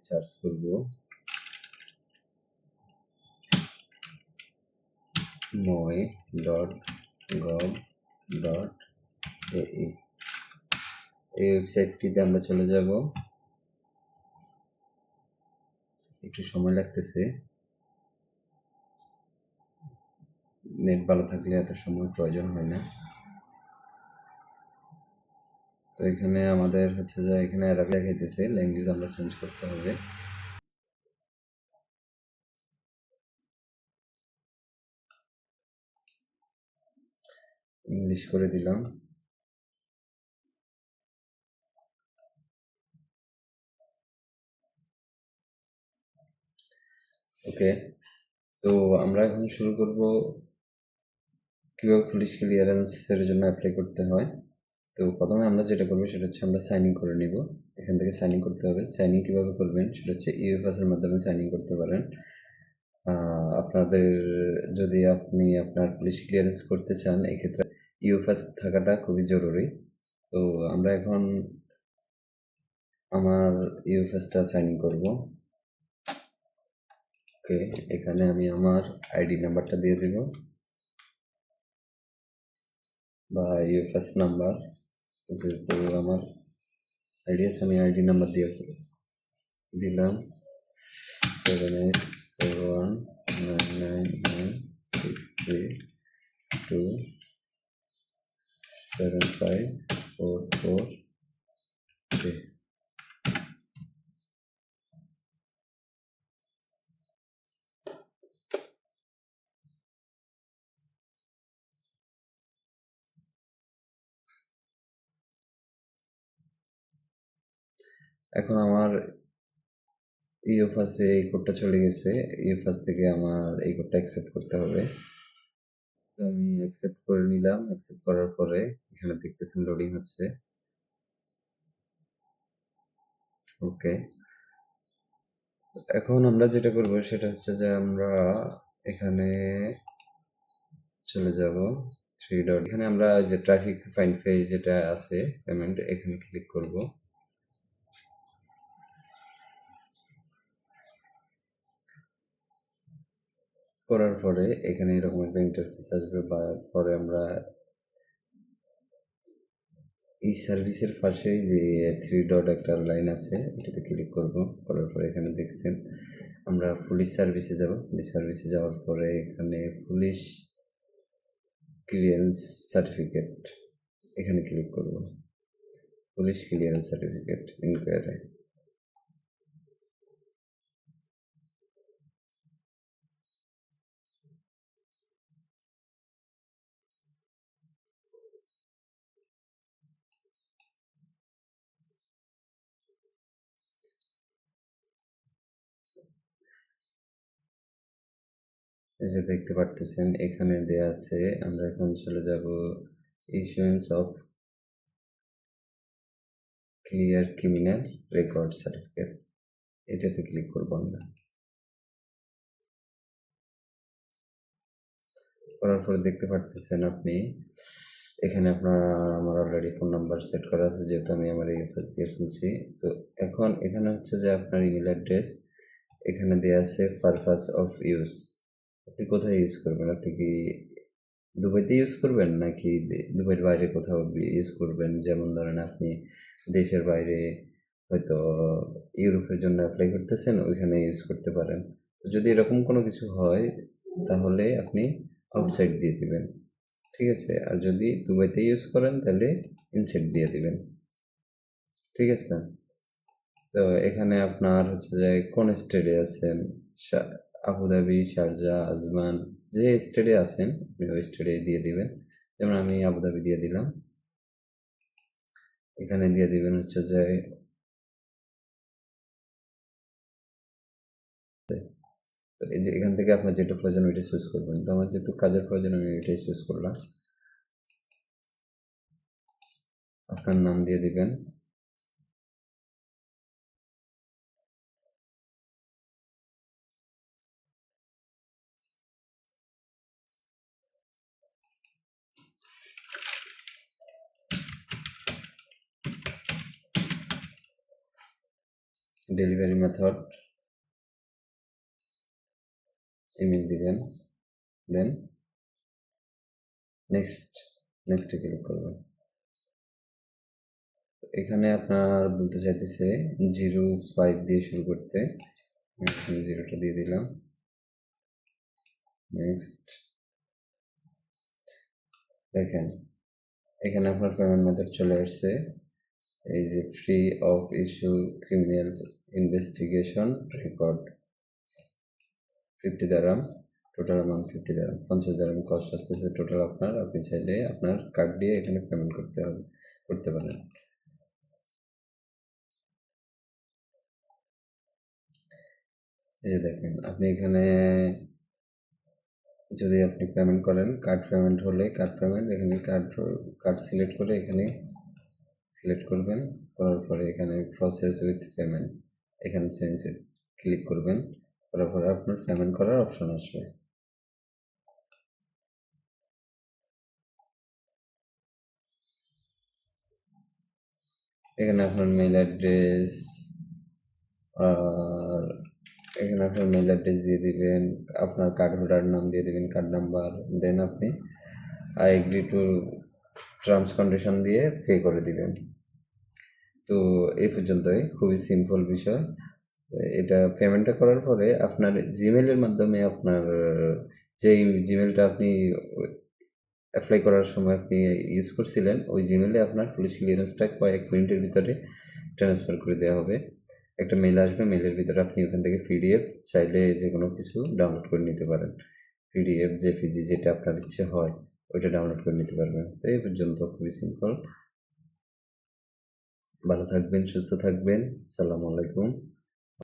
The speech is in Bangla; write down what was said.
সার্চ করব moi.gov.ae। এই ওয়েবসাইটটিতে আমরা চলে যাব। একটু সময় লাগতেছে, নেট ভালো থাকলে এত সময় প্রয়োজন হয় না। তো এখানে আমাদের হচ্ছে যে এখানে অ্যারাবিক দেখাইতেছে, ল্যাঙ্গুয়েজ আমরা চেঞ্জ করতে হবে। ইংলিশ করে দিলাম। ওকে, তো আমরা এখন শুরু করব কীভাবে পুলিশ ক্লিয়ারেন্সের জন্য অ্যাপ্লাই করতে হয়। তো প্রথমে আমরা যেটা করবো সেটা হচ্ছে আমরা সাইন ইন করে নিব। এখান থেকে সাইন ইন করতে হবে। সাইন ইন কীভাবে করবেন সেটা হচ্ছে ইউএফএসের মাধ্যমে সাইন ইন করতে পারেন। আপনাদের যদি আপনি আপনার পুলিশ ক্লিয়ারেন্স করতে চান, এক্ষেত্রে ইউএফএস থাকাটা খুবই জরুরি। তো আমরা এখন আমার ইউএফএসটা সাইন ইন করব। ওকে, এখানে আমি আমার আইডি নাম্বারটা দিয়ে দেব বা ইউএফএস নাম্বার, যেহেতু আমার আইডি আছে আমি আইডি নাম্বার দিয়ে দিলাম 78419962754443। এখন আমার ইউএফএসে এই কোডটা চলে গেছে। ইউএফএস থেকে আমার এই কোডটা অ্যাকসেপ্ট করতে হবে। তো আমি অ্যাকসেপ্ট করে নিলাম। অ্যাকসেপ্ট করার পরে এখানে দেখতেছেন লোডিং হচ্ছে। ওকে, এখন আমরা যেটা করব সেটা হচ্ছে যে আমরা এখানে চলে যাব 3 ডট। এখানে আমরা যে ট্রাফিক ফাইন পে যেটা আছে পেমেন্ট, এখানে ক্লিক করব। করার পরে এখানে এরকম একটা ইন্টারফেস আসবে, বা পরে আমরা এই সার্ভিসের পাশে যে 3 ডট একটা লাইন আছে এটাতে ক্লিক করব। করার পরে এখানে দেখছেন আমরা পুলিশ সার্ভিসে যাব। পুলিশ সার্ভিসে যাওয়ার পরে এখানে পুলিশ ক্লিয়ারেন্স সার্টিফিকেট এখানে ক্লিক করব। Police clearance certificate inquiry. এই যে দেখতে পারতেছেন এখানে দেয়া আছে। আমরা এখন চলে যাব issuance of clear criminal record certificate, এটাতে ক্লিক করব আমরা। করার পরে দেখতে পারতেছেন আপনি এখানে আমার অলরেডি ফোন নাম্বার সেট করা আছে, যেহেতু আমি আমার ইউএফএস দিয়ে খুলছি। তো এখন এখানে হচ্ছে যে আপনার ইমেল অ্যাড্রেস এখানে দেওয়া আছে পারপাস অফ ইউজ। আপনি কোথায় ইউজ করবেন? আপনি কি দুবাইতে ইউজ করবেন নাকি দুবাইয়ের বাইরে কোথাও ইউজ করবেন? যেমন ধরেন আপনি দেশের বাইরে হয়তো ইউরোপের জন্য অ্যাপ্লাই করতেছেন, ওইখানে ইউজ করতে পারেন। যদি এরকম কোনো কিছু হয় তাহলে আপনি আউটসাইড দিয়ে দিবেন, ঠিক আছে? আর যদি দুবাইতে ইউজ করেন তাহলে ইনসাইড দিয়ে দিবেন, ঠিক আছে? তো এখানে আপনার হচ্ছে যে কোন স্টেটে আছেন, আবুধাবি, শারজা, আজমান, যে স্টেটে আছেন আপনি ওই স্টেটে দিয়ে দিবেন। যেমন আমি আবুধাবি দিয়ে দিলাম। এখানে দিয়ে দিবেন হচ্ছে যে তো এই যে এখান থেকে আপনার যেটা প্রয়োজন ওইটা চুজ করবেন। তো আমার যেহেতু কাজের প্রয়োজন আমি এটাই চুজ করলাম। আপনার নাম দিয়ে দিবেন। ডেলিভারি মেথড, ইমেল দিবেন, দেন নেক্সটে ক্লিক করবেন। এখানে আপনার বলতে চাইতেছে 05 দিয়ে শুরু করতে, এখানে 0টা দিয়ে দিলাম। নেক্সট, দেখেন এখানে আপনার পেমেন্ট মেথড চলে আসছে, এই যে free of issue criminal investigation record 50 dirham, total amount 50 dirham, 50 dirham cost আসতেছে টোটাল আপনার। আপনি চাইলে আপনার কার্ড দিয়ে এখানে পেমেন্ট করতে পারেন। এই যে দেখেন আপনি এখানে যদি আপনি পেমেন্ট করেন, কার্ড পেমেন্ট হলে কার্ড পেমেন্ট, এখানে কার্ড সিলেক্ট করে এখানে সিলেক্ট করবেন, করার পরে এখানে প্রসেস উইথ পেমেন্ট, এখানে চেঞ্জে ক্লিক করবেন, করার পরে আপনার পেমেন্ট করার অপশন আসবে। এখানে আপনার মেইল অ্যাড্রেস, আর এখানে আপনার মেইল অ্যাড্রেস দিয়ে দিবেন, আপনার কার্ড হোল্ডার নাম দিয়ে দিবেন, কার্ড নাম্বার, দেন আপনি I agree to terms condition দিয়ে পে করে দিবেন। তো এই পর্যন্তই, খুবই সিম্পল বিষয়। এটা পেমেন্টটা করার পরে আপনার জিমেলের মাধ্যমে আপনার যেই জিমেলটা আপনি অ্যাপ্লাই করার সময় আপনি ইউজ করছিলেন, ওই জিমেলে আপনার পুলিশ ক্লিয়ারেন্সটা কয়েক মিনিটের ভিতরে ট্রান্সফার করে দেওয়া হবে। একটা মেল আসবে, মেলের ভিতরে আপনি ওখান থেকে পিডিএফ চাইলে যে কোনো কিছু ডাউনলোড করে নিতে পারেন, পিডিএফ জেপিজি যেটা আপনার ইচ্ছে হয় ওইটা ডাউনলোড করে নিতে পারবেন। তো এই পর্যন্ত, খুবই সিম্পল। ভালো থাকবেন, সুস্থ থাকবেন। আসসালামু আলাইকুম।